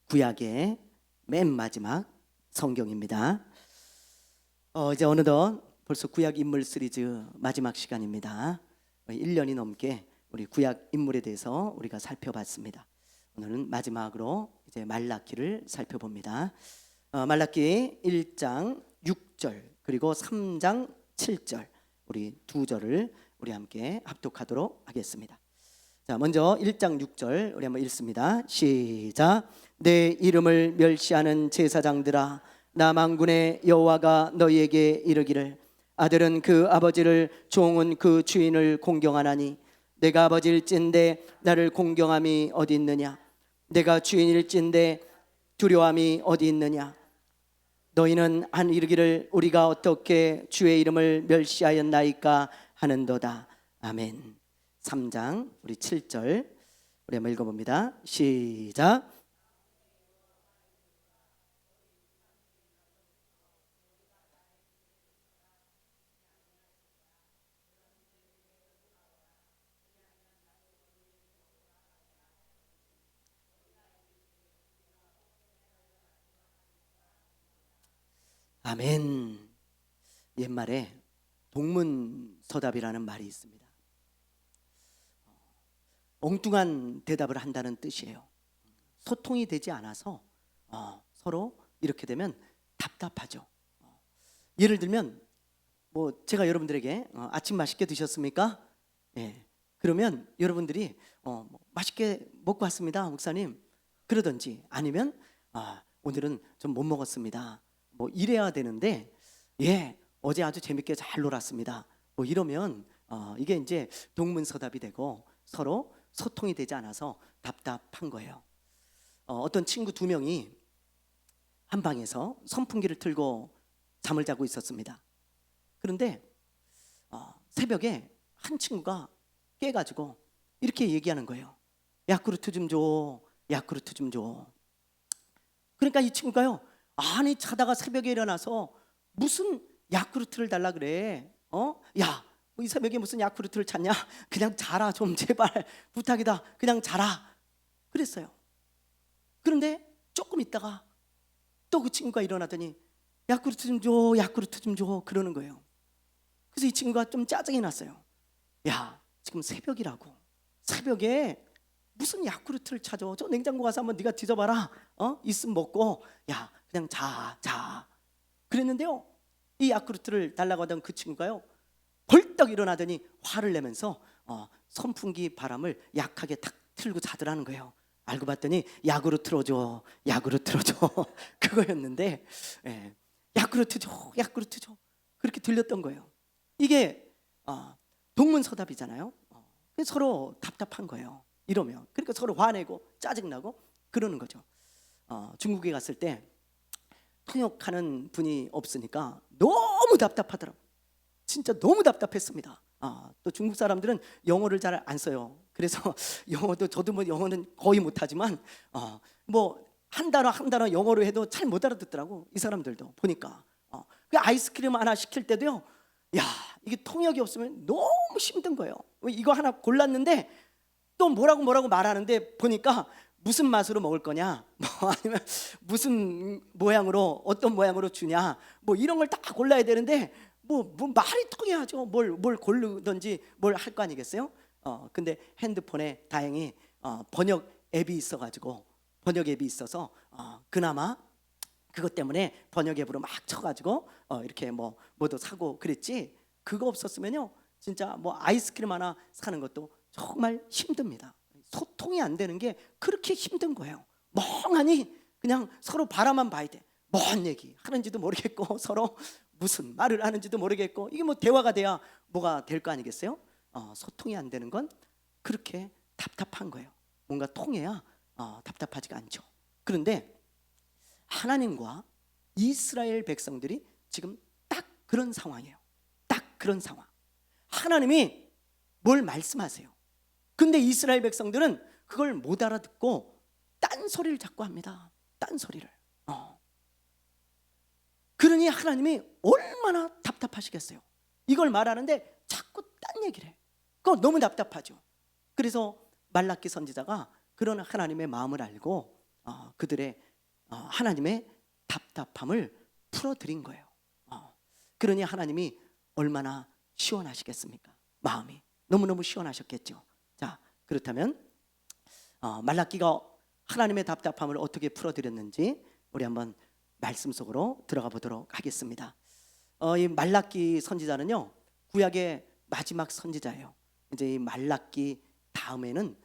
구약의 맨 마지막 성경입니다. 이제 어느덧 벌써 구약 인물 시리즈 마지막 시간입니다. 1년이 넘게 우리 구약 인물에 대해서 우리가 살펴봤습니다. 오늘은 마지막으로 이제 말라기를 살펴봅니다. 말라기 1장 6절 그리고 3장 7절 우리 두 절을 우리 함께 합독하도록 하겠습니다. 자, 먼저 1장 6절 우리 한번 읽습니다. 시작. 내 이름을 멸시하는 제사장들아, 나 만군의 여호와가 너희에게 이르기를 아들은 그 아버지를, 종은 그 주인을 공경하나니 내가 아버지일진데 나를 공경함이 어디 있느냐? 내가 주인일진데 두려움이 어디 있느냐? 너희는 한 이르기를 우리가 어떻게 주의 이름을 멸시하였나이까 하는도다. 아멘. 3장 우리 7절 우리 한번 읽어봅니다. 시작. 아멘. 옛말에 동문서답이라는 말이 있습니다. 엉뚱한 대답을 한다는 뜻이에요. 소통이 되지 않아서 서로 이렇게 되면 답답하죠. 예를 들면 뭐 제가 여러분들에게 아침 맛있게 드셨습니까? 예. 그러면 여러분들이 맛있게 먹고 왔습니다, 목사님. 그러든지 아니면 오늘은 좀 못 먹었습니다. 뭐 이래야 되는데 예, 어제 아주 재밌게 잘 놀았습니다. 뭐 이러면 이게 이제 동문서답이 되고 서로 소통이 되지 않아서 답답한 거예요. 어떤 친구 두 명이 한 방에서 선풍기를 틀고 잠을 자고 있었습니다. 그런데 새벽에 한 친구가 깨가지고 이렇게 얘기하는 거예요. 야쿠르트 좀 줘, 야쿠르트 좀 줘. 그러니까 이 친구가요, 아니 자다가 새벽에 일어나서 무슨 야쿠르트를 달라 그래? 야, 이 새벽에 무슨 야쿠르트를 찾냐? 그냥 자라 좀 제발 부탁이다. 그냥 자라. 그랬어요. 그런데 조금 있다가 또 그 친구가 일어나더니 야쿠르트 좀 줘, 야쿠르트 좀 줘 그러는 거예요. 그래서 이 친구가 좀 짜증이 났어요. 야, 지금 새벽이라고. 새벽에 무슨 야쿠르트를 찾아? 저 냉장고 가서 한번 네가 뒤져봐라. 있으면 먹고. 야, 그냥 자. 그랬는데요, 이 야쿠르트를 달라고 하던 그 친구가요, 벌떡 일어나더니 화를 내면서 선풍기 바람을 약하게 탁 틀고 자더라는 거예요. 알고 봤더니 야쿠르트 줘 그거였는데 야쿠르트 줘 그렇게 들렸던 거예요. 이게 동문서답이잖아요. 서로 답답한 거예요. 이러면 그러니까 서로 화내고 짜증나고 그러는 거죠. 중국에 갔을 때 통역하는 분이 없으니까 너무 답답하더라고요. 진짜 너무 답답했습니다. 또 중국 사람들은 영어를 잘 안 써요. 그래서 영어도 저도 뭐 영어는 거의 못하지만 뭐 한 단어 영어로 해도 잘 못 알아듣더라고. 이 사람들도 보니까 그 아이스크림 하나 시킬 때도요, 야, 이게 통역이 없으면 너무 힘든 거예요. 이거 하나 골랐는데 또 뭐라고 말하는데 보니까 무슨 맛으로 먹을 거냐, 뭐 아니면 무슨 모양으로 어떤 모양으로 주냐, 뭐 이런 걸 다 골라야 되는데 뭐 말이 통해야죠. 뭘 고르든지 뭘 할 거 아니겠어요? 근데 핸드폰에 다행히 번역 앱이 있어가지고 그나마 그것 때문에 번역 앱으로 막 쳐가지고 이렇게 뭐도 사고 그랬지. 그거 없었으면요, 진짜 뭐 아이스크림 하나 사는 것도 정말 힘듭니다. 소통이 안 되는 게 그렇게 힘든 거예요. 멍하니 그냥 서로 바라만 봐야 돼. 뭔 얘기 하는지도 모르겠고 서로 무슨 말을 하는지도 모르겠고, 이게 뭐 대화가 돼야 뭐가 될 거 아니겠어요? 소통이 안 되는 건 그렇게 답답한 거예요. 뭔가 통해야 답답하지가 않죠. 그런데 하나님과 이스라엘 백성들이 지금 딱 그런 상황이에요. 딱 그런 상황. 하나님이 뭘 말씀하세요. 근데 이스라엘 백성들은 그걸 못 알아듣고 딴소리를 자꾸 합니다. 딴소리를. 그러니 하나님이 얼마나 답답하시겠어요. 이걸 말하는데 자꾸 딴 얘기를 해. 그거 너무 답답하죠. 그래서 말라기 선지자가 그런 하나님의 마음을 알고 그들의 하나님의 답답함을 풀어드린 거예요. 그러니 하나님이 얼마나 시원하시겠습니까? 마음이 너무너무 시원하셨겠죠. 자, 그렇다면 말라기가 하나님의 답답함을 어떻게 풀어드렸는지 우리 한번 말씀 속으로 들어가 보도록 하겠습니다. 이 말라기 선지자는요, 구약의 마지막 선지자예요. 이제 이 말라기 다음에는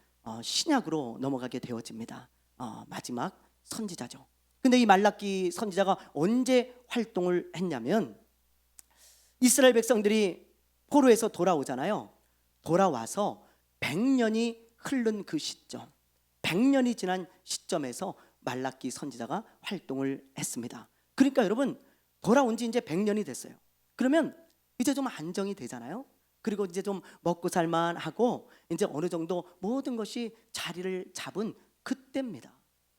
신약으로 넘어가게 되어집니다. 마지막 선지자죠. 근데 이 말라기 선지자가 언제 활동을 했냐면, 이스라엘 백성들이 포로에서 돌아오잖아요. 돌아와서 100년이 흐른 그 시점, 100년이 지난 시점에서 말라기 선지자가 활동을 했습니다. 그러니까 여러분, 돌아온 지 이제 100년이 됐어요. 그러면 이제 좀 안정이 되잖아요. 그리고 이제 좀 먹고 살만 하고 이제 어느 정도 모든 것이 자리를 잡은 그때입니다.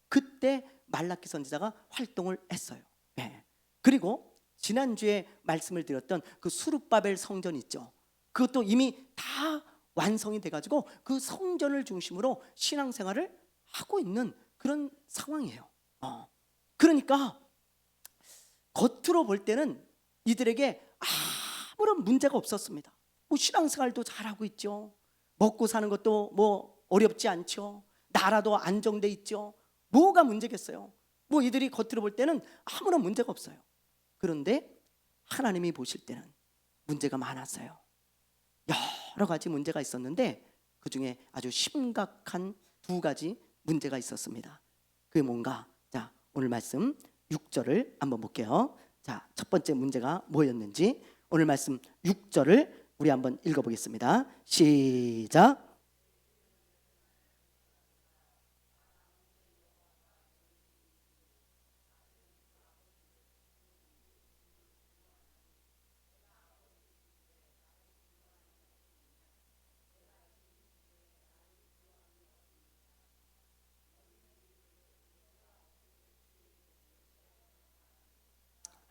그때 말라기 선지자가 활동을 했어요. 네. 그리고 지난주에 말씀을 드렸던 그 수룹바벨 성전 있죠. 그것도 이미 다 완성이 돼가지고 그 성전을 중심으로 신앙생활을 하고 있는 그런 상황이에요. 그러니까 겉으로 볼 때는 이들에게 아무런 문제가 없었습니다. 뭐 신앙생활도 잘하고 있죠. 먹고 사는 것도 뭐 어렵지 않죠. 나라도 안정돼 있죠. 뭐가 문제겠어요? 뭐 이들이 겉으로 볼 때는 아무런 문제가 없어요. 그런데 하나님이 보실 때는 문제가 많았어요. 여러 가지 문제가 있었는데 그 중에 아주 심각한 2가지 문제가 있었습니다. 그게 뭔가? 자, 오늘 말씀 6절을 한번 볼게요. 자, 첫 번째 문제가 뭐였는지 오늘 말씀 6절을 우리 한번 읽어보겠습니다. 시작.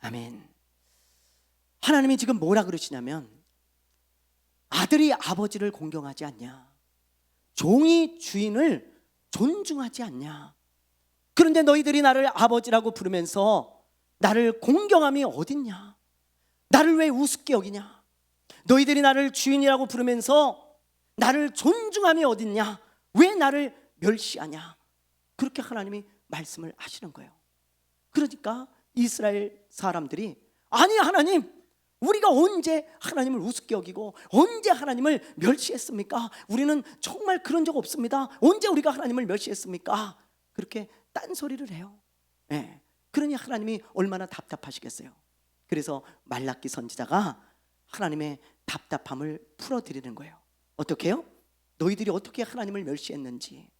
아멘. 하나님이 지금 뭐라 그러시냐면, 아들이 아버지를 공경하지 않냐, 종이 주인을 존중하지 않냐. 그런데 너희들이 나를 아버지라고 부르면서 나를 공경함이 어딨냐? 나를 왜 우습게 여기냐? 너희들이 나를 주인이라고 부르면서 나를 존중함이 어딨냐? 왜 나를 멸시하냐? 그렇게 하나님이 말씀을 하시는 거예요. 그러니까 이스라엘 사람들이, 아니 하나님, 우리가 언제 하나님을 우습게 여기고 언제 하나님을 멸시했습니까? 우리는 정말 그런 적 없습니다. 언제 우리가 하나님을 멸시했습니까? 그렇게 딴소리를 해요. 네. 그러니 하나님이 얼마나 답답하시겠어요. 그래서 말라기 선지자가 하나님의 답답함을 풀어드리는 거예요. 어떻게 해요? 너희들이 어떻게 하나님을 멸시했는지,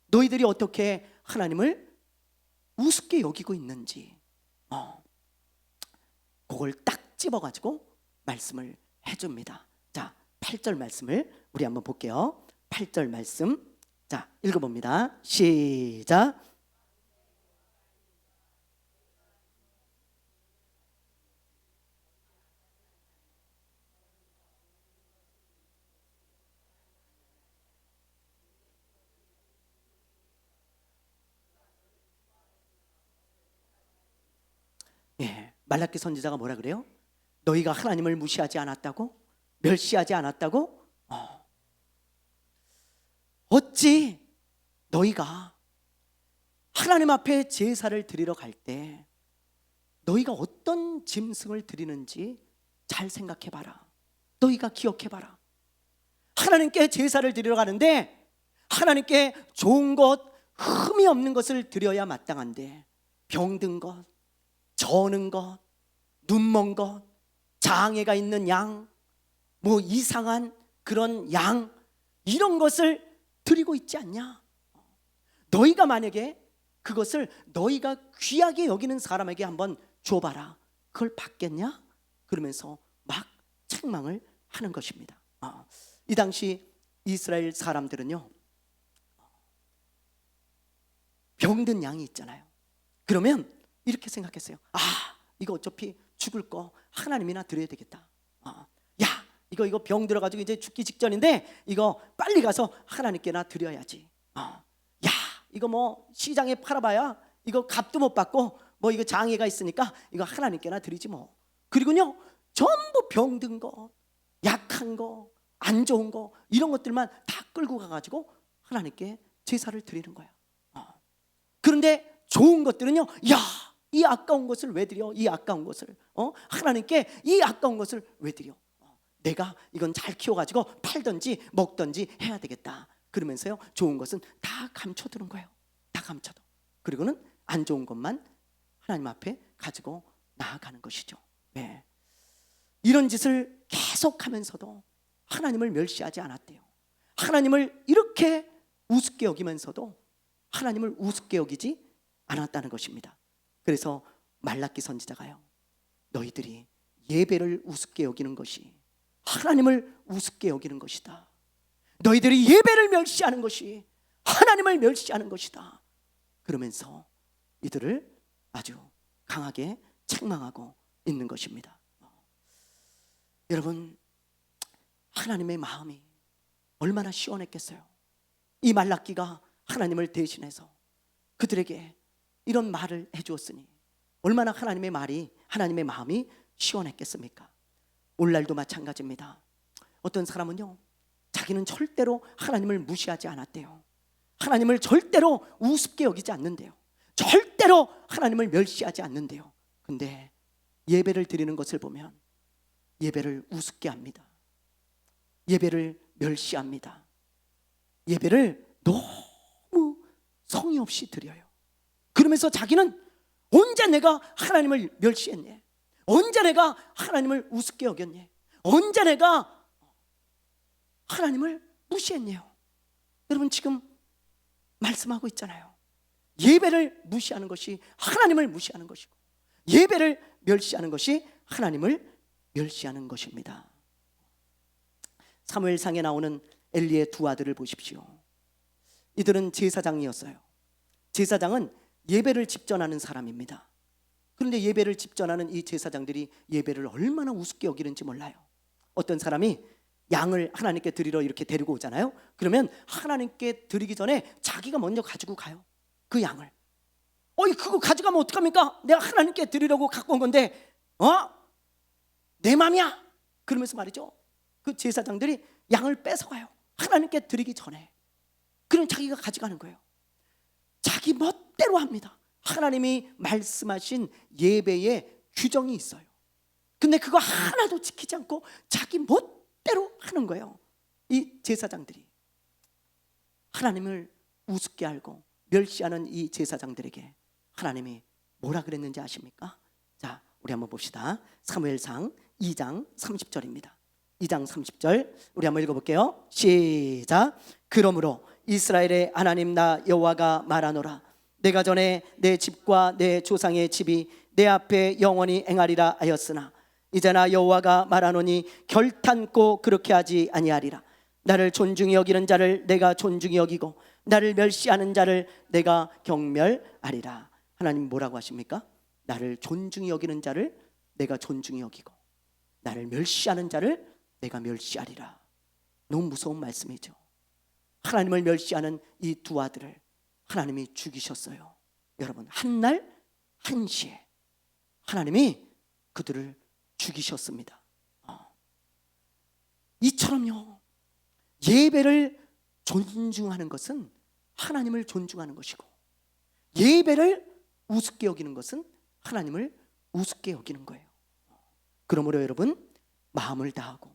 너희들이 어떻게 하나님을 우습게 여기고 있는지, 그걸 딱 집어가지고 말씀을 해줍니다. 자, 8절 말씀을 우리 한번 볼게요. 8절 말씀, 자, 읽어봅니다. 시작. 예, 말라기 선지자가 뭐라 그래요? 너희가 하나님을 무시하지 않았다고? 멸시하지 않았다고? 어찌 너희가 하나님 앞에 제사를 드리러 갈 때 너희가 어떤 짐승을 드리는지 잘 생각해봐라. 너희가 기억해봐라. 하나님께 제사를 드리러 가는데 하나님께 좋은 것, 흠이 없는 것을 드려야 마땅한데 병든 것, 저는 것, 눈먼 것, 장애가 있는 양, 뭐 이상한 그런 양, 이런 것을 드리고 있지 않냐? 너희가 만약에 그것을 너희가 귀하게 여기는 사람에게 한번 줘봐라. 그걸 받겠냐? 그러면서 막 책망을 하는 것입니다. 이 당시 이스라엘 사람들은요, 병든 양이 있잖아요. 그러면 이렇게 생각했어요. 이거 어차피 죽을 거 하나님이나 드려야 되겠다. 야, 이거 병 들어가지고 이제 죽기 직전인데 이거 빨리 가서 하나님께나 드려야지. 야, 이거 뭐 시장에 팔아봐야 이거 값도 못 받고 뭐 이거 장애가 있으니까 이거 하나님께나 드리지 뭐. 그리고요 전부 병든 거, 약한 거, 안 좋은 거 이런 것들만 다 끌고 가가지고 하나님께 제사를 드리는 거야. 그런데 좋은 것들은요, 야, 이 아까운 것을 왜 드려? 이 아까운 것을 하나님께 이 아까운 것을 왜 드려? 내가 이건 잘 키워가지고 팔든지 먹든지 해야 되겠다. 그러면서요 좋은 것은 다 감춰두는 거예요. 다 감춰둬. 그리고는 안 좋은 것만 하나님 앞에 가지고 나아가는 것이죠. 네. 이런 짓을 계속하면서도 하나님을 멸시하지 않았대요. 하나님을 이렇게 우습게 여기면서도 하나님을 우습게 여기지 않았다는 것입니다. 그래서 말라기 선지자가요, 너희들이 예배를 우습게 여기는 것이 하나님을 우습게 여기는 것이다. 너희들이 예배를 멸시하는 것이 하나님을 멸시하는 것이다. 그러면서 이들을 아주 강하게 책망하고 있는 것입니다. 여러분, 하나님의 마음이 얼마나 시원했겠어요. 이 말라기가 하나님을 대신해서 그들에게 이런 말을 해주었으니 얼마나 하나님의 마음이 시원했겠습니까? 오늘날도 마찬가지입니다. 어떤 사람은요, 자기는 절대로 하나님을 무시하지 않았대요. 하나님을 절대로 우습게 여기지 않는데요. 절대로 하나님을 멸시하지 않는데요. 근데 예배를 드리는 것을 보면 예배를 우습게 합니다. 예배를 멸시합니다. 예배를 너무 성의 없이 드려요. 그러면서 자기는 언제 내가 하나님을 멸시했냐, 언제 내가 하나님을 우습게 여겼냐, 언제 내가 하나님을 무시했냐요. 여러분, 지금 말씀하고 있잖아요. 예배를 무시하는 것이 하나님을 무시하는 것이고, 예배를 멸시하는 것이 하나님을 멸시하는 것입니다. 사무엘상에 나오는 엘리의 두 아들을 보십시오. 이들은 제사장이었어요. 제사장은 예배를 집전하는 사람입니다. 그런데 예배를 집전하는 이 제사장들이 예배를 얼마나 우습게 여기는지 몰라요. 어떤 사람이 양을 하나님께 드리러 이렇게 데리고 오잖아요. 그러면 하나님께 드리기 전에 자기가 먼저 가지고 가요. 그 양을. 그거 가져가면 어떡합니까? 내가 하나님께 드리려고 갖고 온 건데 내 맘이야. 그러면서 말이죠, 그 제사장들이 양을 뺏어가요. 하나님께 드리기 전에. 그럼 자기가 가져가는 거예요. 자기 멋대로 합니다. 하나님이 말씀하신 예배의 규정이 있어요. 근데 그거 하나도 지키지 않고 자기 멋대로 하는 거예요. 이 제사장들이. 하나님을 우습게 알고 멸시하는 이 제사장들에게 하나님이 뭐라 그랬는지 아십니까? 자, 우리 한번 봅시다. 사무엘상 2장 30절입니다. 2장 30절 우리 한번 읽어볼게요. 시작. 그러므로 이스라엘의 하나님 나 여호와가 말하노라. 내가 전에 내 집과 내 조상의 집이 내 앞에 영원히 행하리라 하였으나 이제나 여호와가 말하노니 결탄코 그렇게 하지 아니하리라. 나를 존중히 여기는 자를 내가 존중히 여기고 나를 멸시하는 자를 내가 경멸하리라. 하나님 뭐라고 하십니까? 나를 존중히 여기는 자를 내가 존중히 여기고 나를 멸시하는 자를 내가 멸시하리라. 너무 무서운 말씀이죠. 하나님을 멸시하는 이 두 아들을 하나님이 죽이셨어요. 여러분, 한날 한시에 하나님이 그들을 죽이셨습니다. 이처럼요, 예배를 존중하는 것은 하나님을 존중하는 것이고 예배를 우습게 여기는 것은 하나님을 우습게 여기는 거예요. 그러므로 여러분, 마음을 다하고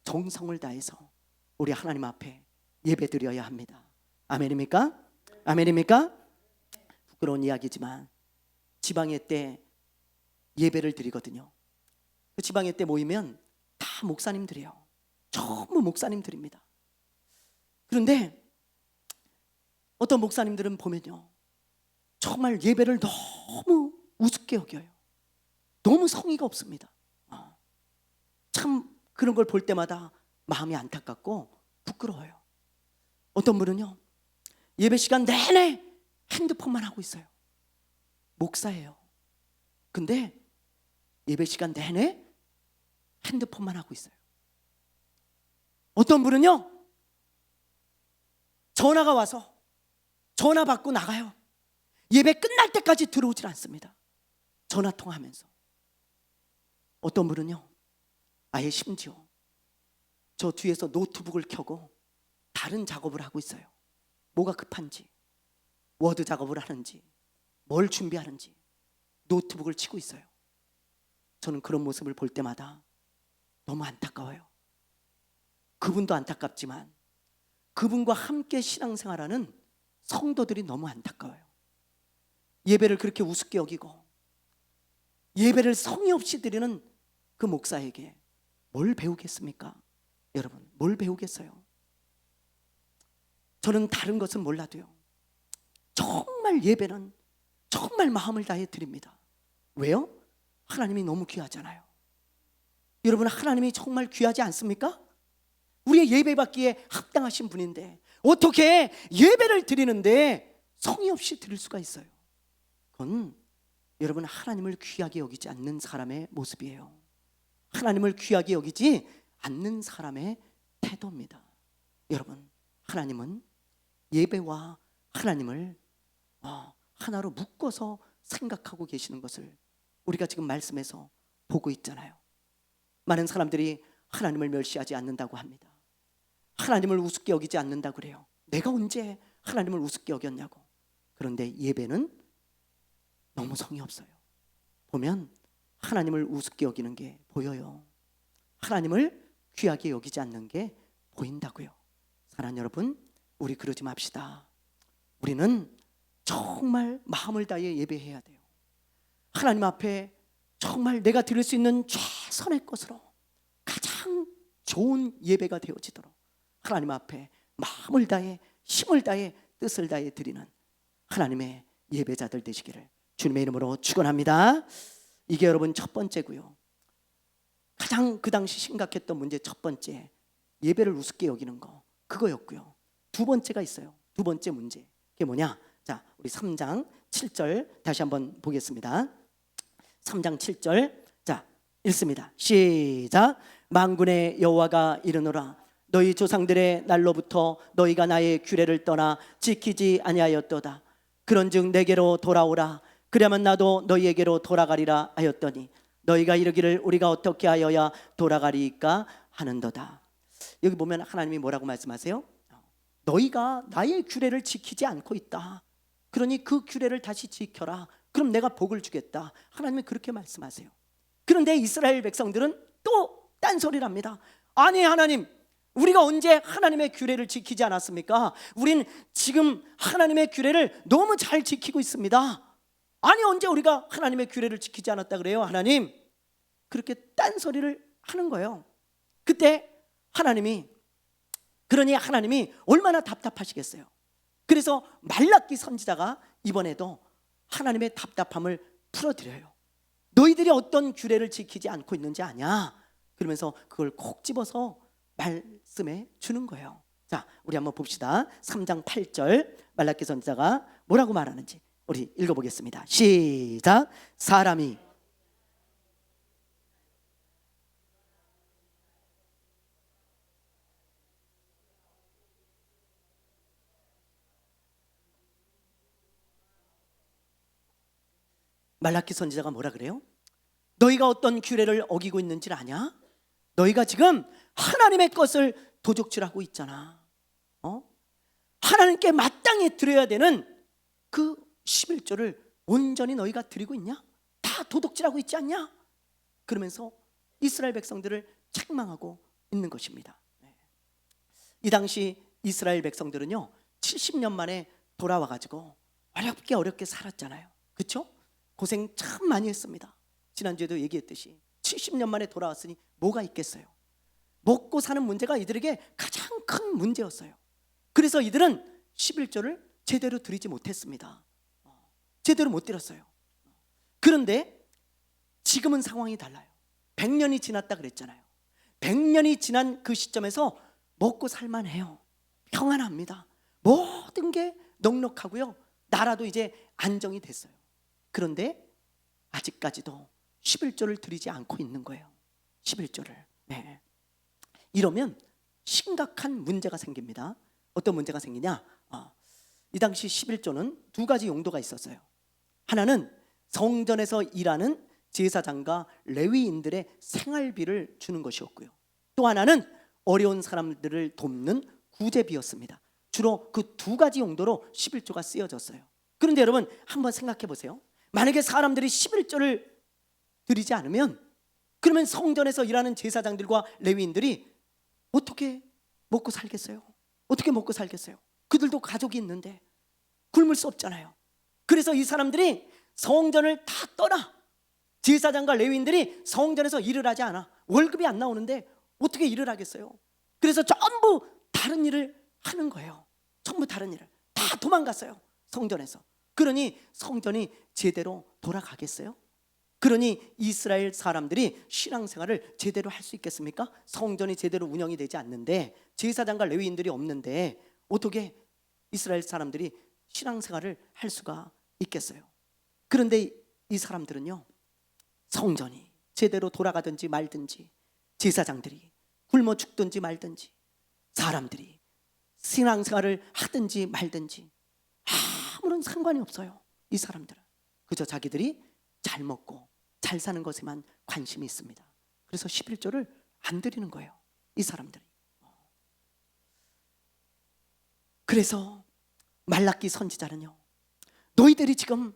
정성을 다해서 우리 하나님 앞에 예배드려야 합니다. 아멘입니까? 아멘입니까? 부끄러운 이야기지만 지방회 때 예배를 드리거든요. 그 지방회 때 모이면 다 목사님들이에요. 전부 목사님들입니다. 그런데 어떤 목사님들은 보면요, 정말 예배를 너무 우습게 여겨요. 너무 성의가 없습니다. 참 그런 걸 볼 때마다 마음이 안타깝고 부끄러워요. 어떤 분은요, 예배 시간 내내 핸드폰만 하고 있어요. 목사예요. 근데 예배 시간 내내 핸드폰만 하고 있어요. 어떤 분은요, 전화가 와서 전화 받고 나가요. 예배 끝날 때까지 들어오질 않습니다. 전화 통화하면서. 어떤 분은요, 아예 심지어 저 뒤에서 노트북을 켜고 다른 작업을 하고 있어요. 뭐가 급한지, 워드 작업을 하는지, 뭘 준비하는지 노트북을 치고 있어요. 저는 그런 모습을 볼 때마다 너무 안타까워요. 그분도 안타깝지만 그분과 함께 신앙생활하는 성도들이 너무 안타까워요. 예배를 그렇게 우습게 여기고 예배를 성의 없이 드리는 그 목사에게 뭘 배우겠습니까? 여러분, 뭘 배우겠어요? 저는 다른 것은 몰라도요, 정말 예배는 정말 마음을 다해 드립니다. 왜요? 하나님이 너무 귀하잖아요. 여러분, 하나님이 정말 귀하지 않습니까? 우리의 예배 받기에 합당하신 분인데 어떻게 예배를 드리는데 성의 없이 드릴 수가 있어요? 그건 여러분, 하나님을 귀하게 여기지 않는 사람의 모습이에요. 하나님을 귀하게 여기지 않는 사람의 태도입니다. 여러분, 하나님은 예배와 하나님을 하나로 묶어서 생각하고 계시는 것을 우리가 지금 말씀에서 보고 있잖아요. 많은 사람들이 하나님을 멸시하지 않는다고 합니다. 하나님을 우습게 여기지 않는다고 그래요. 내가 언제 하나님을 우습게 여겼냐고. 그런데 예배는 너무 성의 없어요. 보면 하나님을 우습게 여기는 게 보여요. 하나님을 귀하게 여기지 않는 게 보인다고요. 사랑하는 여러분, 우리 그러지 맙시다. 우리는 정말 마음을 다해 예배해야 돼요. 하나님 앞에 정말 내가 드릴 수 있는 최선의 것으로 가장 좋은 예배가 되어지도록 하나님 앞에 마음을 다해 힘을 다해 뜻을 다해 드리는 하나님의 예배자들 되시기를 주님의 이름으로 축원합니다. 이게 여러분 첫 번째고요. 가장 그 당시 심각했던 문제 첫 번째, 예배를 우습게 여기는 거, 그거였고요. 두 번째가 있어요. 두 번째 문제, 그게 뭐냐? 자, 우리 3장 7절 다시 한번 보겠습니다. 3장 7절, 자, 읽습니다. 시작. 만군의 여호와가 이르노라, 너희 조상들의 날로부터 너희가 나의 규례를 떠나 지키지 아니하였도다. 그런즉 내게로 돌아오라. 그러면 나도 너희에게로 돌아가리라 하였더니 너희가 이르기를 우리가 어떻게 하여야 돌아가리까 하는도다. 여기 보면 하나님이 뭐라고 말씀하세요? 너희가 나의 규례를 지키지 않고 있다. 그러니 그 규례를 다시 지켜라. 그럼 내가 복을 주겠다. 하나님이 그렇게 말씀하세요. 그런데 이스라엘 백성들은 또 딴소리를 합니다. 아니 하나님, 우리가 언제 하나님의 규례를 지키지 않았습니까? 우린 지금 하나님의 규례를 너무 잘 지키고 있습니다. 아니 언제 우리가 하나님의 규례를 지키지 않았다 그래요? 하나님, 그렇게 딴소리를 하는 거예요. 그때 그러니 하나님이 얼마나 답답하시겠어요. 그래서 말라기 선지자가 이번에도 하나님의 답답함을 풀어드려요. 너희들이 어떤 규례를 지키지 않고 있는지 아냐? 그러면서 그걸 콕 집어서 말씀해 주는 거예요. 자, 우리 한번 봅시다. 3장 8절 말라기 선지자가 뭐라고 말하는지 우리 읽어보겠습니다. 시작. 사람이 말라기 선지자가 뭐라 그래요? 너희가 어떤 규례를 어기고 있는지를 아냐? 너희가 지금 하나님의 것을 도적질하고 있잖아. 하나님께 마땅히 드려야 되는 그 11조를 온전히 너희가 드리고 있냐? 다 도둑질하고 있지 않냐? 그러면서 이스라엘 백성들을 책망하고 있는 것입니다. 이 당시 이스라엘 백성들은요 70년 만에 돌아와가지고 어렵게 살았잖아요. 그렇죠? 고생 참 많이 했습니다. 지난주에도 얘기했듯이 70년 만에 돌아왔으니 뭐가 있겠어요? 먹고 사는 문제가 이들에게 가장 큰 문제였어요. 그래서 이들은 11조를 제대로 드리지 못했습니다. 제대로 못 드렸어요. 그런데 지금은 상황이 달라요. 100년이 지났다 그랬잖아요. 100년이 지난 그 시점에서 먹고 살만해요. 평안합니다. 모든 게 넉넉하고요. 나라도 이제 안정이 됐어요. 그런데 아직까지도 11조를 드리지 않고 있는 거예요. 11조를. 네. 이러면 심각한 문제가 생깁니다. 어떤 문제가 생기냐? 이 당시 11조는 두 가지 용도가 있었어요. 하나는 성전에서 일하는 제사장과 레위인들의 생활비를 주는 것이었고요. 또 하나는 어려운 사람들을 돕는 구제비였습니다. 주로 그 두 가지 용도로 11조가 쓰여졌어요. 그런데 여러분 한번 생각해 보세요. 만약에 사람들이 11조를 드리지 않으면 그러면 성전에서 일하는 제사장들과 레위인들이 어떻게 먹고 살겠어요? 어떻게 먹고 살겠어요? 그들도 가족이 있는데 굶을 수 없잖아요. 그래서 이 사람들이 성전을 다 떠나, 제사장과 레위인들이 성전에서 일을 하지 않아. 월급이 안 나오는데 어떻게 일을 하겠어요? 그래서 전부 다른 일을 하는 거예요. 전부 다른 일을 다 도망갔어요, 성전에서. 그러니 성전이 제대로 돌아가겠어요? 그러니 이스라엘 사람들이 신앙생활을 제대로 할 수 있겠습니까? 성전이 제대로 운영이 되지 않는데, 제사장과 레위인들이 없는데 어떻게 이스라엘 사람들이 신앙생활을 할 수가 있겠어요? 그런데 이 사람들은요, 성전이 제대로 돌아가든지 말든지, 제사장들이 굶어 죽든지 말든지, 사람들이 신앙생활을 하든지 말든지 아무런 상관이 없어요. 이 사람들은 그저 자기들이 잘 먹고 잘 사는 것에만 관심이 있습니다. 그래서 11조를 안 드리는 거예요, 이 사람들이. 그래서 말라기 선지자는요, 너희들이 지금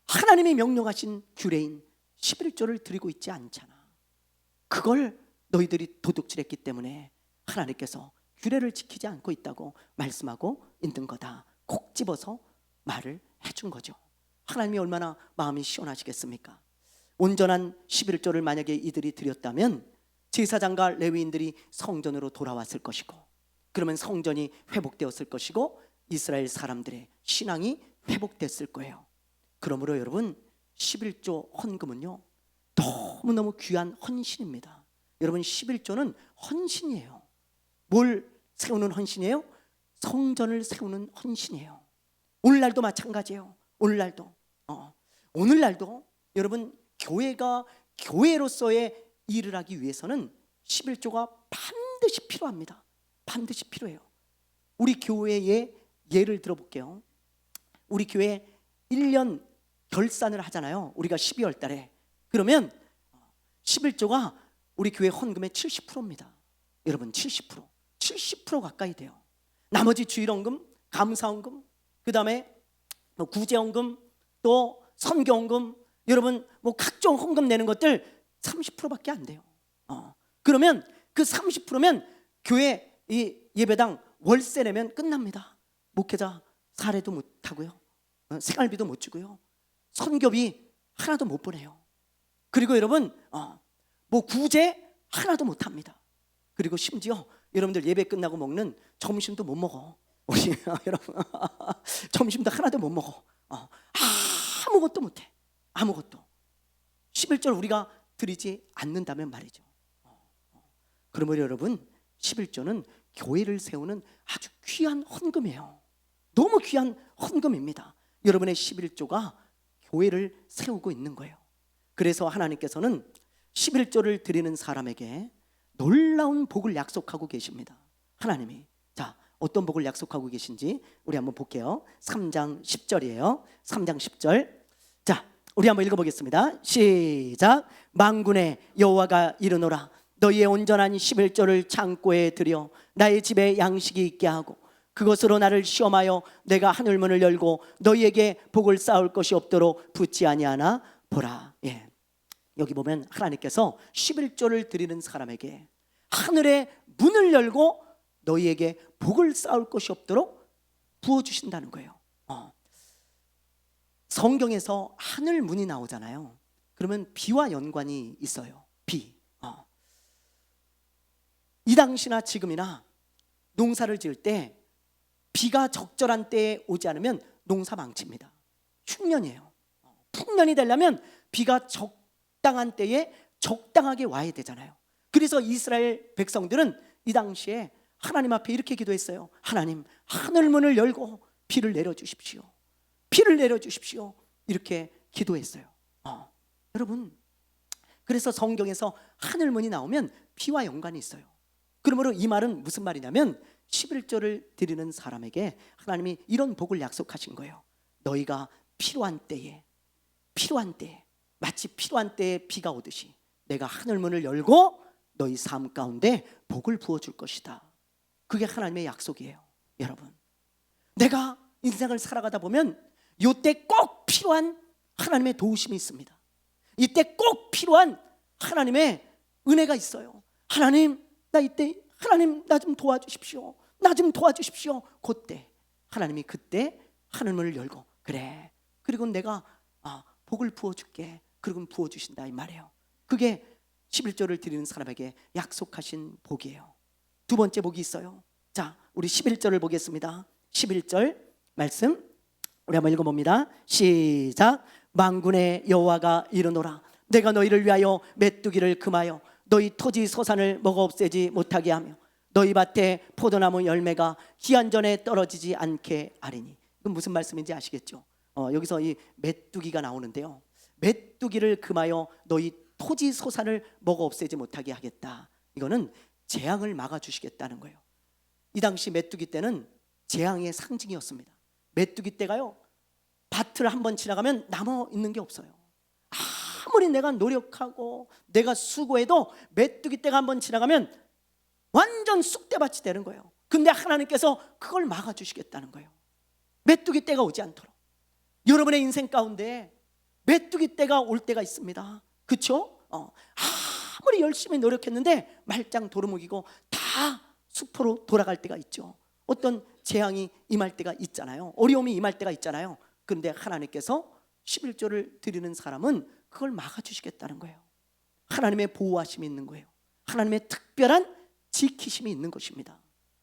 하나님이 명령하신 규례인 11조를 드리고 있지 않잖아. 그걸 너희들이 도둑질했기 때문에 하나님께서 규례를 지키지 않고 있다고 말씀하고 있는 거다. 콕 집어서 말을 해준 거죠. 하나님이 얼마나 마음이 시원하시겠습니까? 온전한 11조를 만약에 이들이 드렸다면 제사장과 레위인들이 성전으로 돌아왔을 것이고, 그러면 성전이 회복되었을 것이고 이스라엘 사람들의 신앙이 회복됐을 거예요. 그러므로 여러분, 11조 헌금은요, 너무너무 귀한 헌신입니다. 여러분, 11조는 헌신이에요. 뭘 세우는 헌신이에요? 성전을 세우는 헌신이에요. 오늘날도 마찬가지예요. 오늘날도 여러분, 교회가 교회로서의 일을 하기 위해서는 11조가 반드시 필요합니다. 반드시 필요해요. 우리 교회의 예를 들어볼게요. 우리 교회 1년 결산을 하잖아요. 우리가 12월 달에. 그러면 11조가 우리 교회 헌금의 70%입니다. 여러분, 70% 가까이 돼요. 나머지 주일헌금, 감사헌금, 그 다음에 구제헌금, 또 선교헌금, 여러분 각종 헌금 내는 것들 30%밖에 안 돼요. 그러면 그 30%면 교회 이 예배당 월세 내면 끝납니다. 목회자 사례도 못 하고요, 생활비도 못 주고요, 선교비 하나도 못 보내요. 그리고 여러분 구제 하나도 못 합니다. 그리고 심지어 여러분들 예배 끝나고 먹는 점심도 못 먹어. 우리 여러분 점심도 하나도 못 먹어. 아무것도 못해. 아무것도. 11조를 우리가 드리지 않는다면 말이죠. 그러므로 여러분, 11조는 교회를 세우는 아주 귀한 헌금이에요. 너무 귀한 헌금입니다. 여러분의 11조가 교회를 세우고 있는 거예요. 그래서 하나님께서는 11조를 드리는 사람에게 놀라운 복을 약속하고 계십니다. 하나님이. 자, 어떤 복을 약속하고 계신지 우리 한번 볼게요. 3장 10절이에요. 3장 10절. 자, 우리 한번 읽어보겠습니다. 시작. 만군의 여호와가 이르노라, 너희의 온전한 11조를 창고에 들여 나의 집에 양식이 있게 하고 그것으로 나를 시험하여 내가 하늘문을 열고 너희에게 복을 쌓을 것이 없도록 붙지 아니하나 보라. 예. 여기 보면 하나님께서 11조를 드리는 사람에게 하늘의 문을 열고 너희에게 복을 쌓을 것이 없도록 부어주신다는 거예요. 성경에서 하늘 문이 나오잖아요. 그러면 비와 연관이 있어요. 비. 이 당시나 지금이나 농사를 지을 때 비가 적절한 때에 오지 않으면 농사 망칩니다. 흉년이에요. 풍년이 되려면 비가 적당한 때에 적당하게 와야 되잖아요. 그래서 이스라엘 백성들은 이 당시에 하나님 앞에 이렇게 기도했어요. 하나님, 하늘문을 열고 비를 내려주십시오. 비를 내려주십시오. 이렇게 기도했어요. 여러분, 그래서 성경에서 하늘문이 나오면 비와 연관이 있어요. 그러므로 이 말은 무슨 말이냐면 11조를 드리는 사람에게 하나님이 이런 복을 약속하신 거예요. 너희가 필요한 때에 마치 필요한 때에 비가 오듯이 내가 하늘문을 열고 너희 삶 가운데 복을 부어줄 것이다. 그게 하나님의 약속이에요. 여러분, 내가 인생을 살아가다 보면 이때 꼭 필요한 하나님의 도우심이 있습니다. 이때 꼭 필요한 하나님의 은혜가 있어요. 하나님, 나 이때 하나님 나 좀 도와주십시오. 나 좀 도와주십시오. 그때 하나님이 그때 하늘문을 열고 그래. 그리고 내가 복을 부어줄게. 그리고 부어주신다 이 말이에요. 그게 11조를 드리는 사람에게 약속하신 복이에요. 두 번째 복이 있어요. 자, 우리 11절을 보겠습니다. 11절 말씀 우리 한번 읽어봅니다. 시작. 만군의 여호와가 이르노라. 내가 너희를 위하여 메뚜기를 금하여 너희 토지 소산을 먹어 없애지 못하게 하며 너희 밭에 포도나무 열매가 기한 전에 떨어지지 않게 하리니. 이건 무슨 말씀인지 아시겠죠? 여기서 이 메뚜기가 나오는데요. 메뚜기를 금하여 너희 토지 소산을 먹어 없애지 못하게 하겠다. 이거는 재앙을 막아주시겠다는 거예요. 이 당시 메뚜기 떼는 재앙의 상징이었습니다. 메뚜기 떼가요, 밭을 한번 지나가면 남아 있는 게 없어요. 아무리 내가 노력하고 내가 수고해도 메뚜기 떼가 한번 지나가면 완전 쑥대밭이 되는 거예요. 근데 하나님께서 그걸 막아주시겠다는 거예요. 메뚜기 떼가 오지 않도록. 여러분의 인생 가운데 메뚜기 떼가 올 때가 있습니다. 그렇죠? 아무리 열심히 노력했는데 말짱 도루묵이고 다 수포로 돌아갈 때가 있죠. 어떤 재앙이 임할 때가 있잖아요. 어려움이 임할 때가 있잖아요. 그런데 하나님께서 11조를 드리는 사람은 그걸 막아주시겠다는 거예요. 하나님의 보호하심이 있는 거예요. 하나님의 특별한 지키심이 있는 것입니다.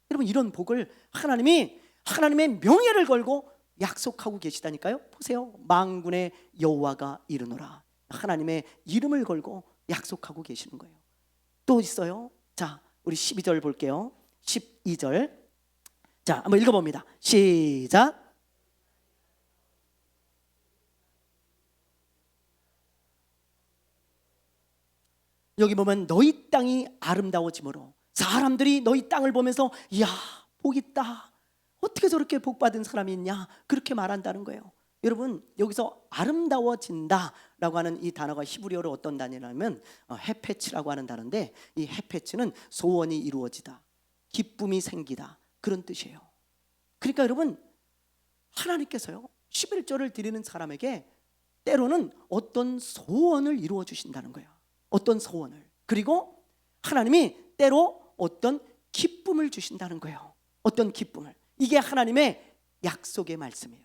여러분, 이런 복을 하나님이 하나님의 명예를 걸고 약속하고 계시다니까요. 보세요. 만군의 여호와가 이르노라. 하나님의 이름을 걸고 약속하고 계시는 거예요. 또 있어요. 자, 우리 12절 볼게요. 12절. 자, 한번 읽어봅니다. 시작. 여기 보면 너희 땅이 아름다워지므로 사람들이 너희 땅을 보면서 이야, 복 있다. 어떻게 저렇게 복 받은 사람이 있냐, 그렇게 말한다는 거예요. 여러분, 여기서 아름다워진다라고 하는 이 단어가 히브리어로 어떤 단어냐면 헤페츠라고 하는 단어인데, 이 헤페츠는 소원이 이루어지다, 기쁨이 생기다, 그런 뜻이에요. 그러니까 여러분, 하나님께서요 11조를 드리는 사람에게 때로는 어떤 소원을 이루어 주신다는 거예요. 어떤 소원을. 그리고 하나님이 때로 어떤 기쁨을 주신다는 거예요. 어떤 기쁨을. 이게 하나님의 약속의 말씀이에요.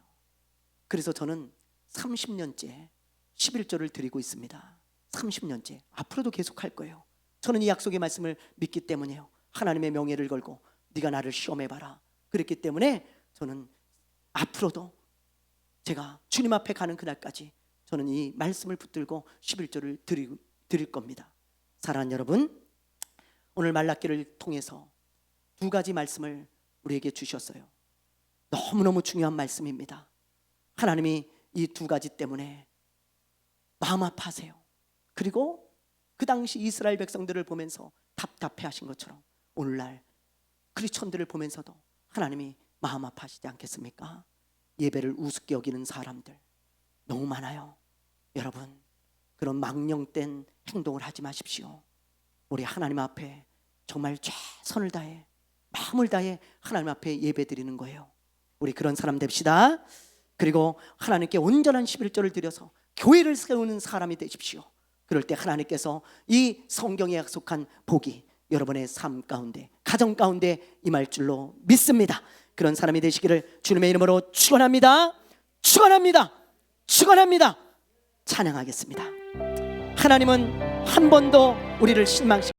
그래서 저는 30년째 11조를 드리고 있습니다. 30년째. 앞으로도 계속 할 거예요. 저는 이 약속의 말씀을 믿기 때문이에요. 하나님의 명예를 걸고 네가 나를 시험해봐라. 그랬기 때문에 저는 앞으로도 제가 주님 앞에 가는 그날까지 저는 이 말씀을 붙들고 11조를 드릴 겁니다. 사랑하는 여러분, 오늘 말라기를 통해서 두 가지 말씀을 우리에게 주셨어요. 너무너무 중요한 말씀입니다. 하나님이 이 두 가지 때문에 마음 아파하세요. 그리고 그 당시 이스라엘 백성들을 보면서 답답해 하신 것처럼 오늘날 크리스천들을 보면서도 하나님이 마음 아파하시지 않겠습니까? 예배를 우습게 여기는 사람들 너무 많아요. 여러분, 그런 망령된 행동을 하지 마십시오. 우리 하나님 앞에 정말 최선을 다해 마음을 다해 하나님 앞에 예배 드리는 거예요. 우리 그런 사람 됩시다. 그리고 하나님께 온전한 11조를 드려서 교회를 세우는 사람이 되십시오. 그럴 때 하나님께서 이 성경에 약속한 복이 여러분의 삶 가운데, 가정 가운데 임할 줄로 믿습니다. 그런 사람이 되시기를 주님의 이름으로 축원합니다. 축원합니다. 축원합니다. 찬양하겠습니다. 하나님은 한 번도 우리를 실망시키지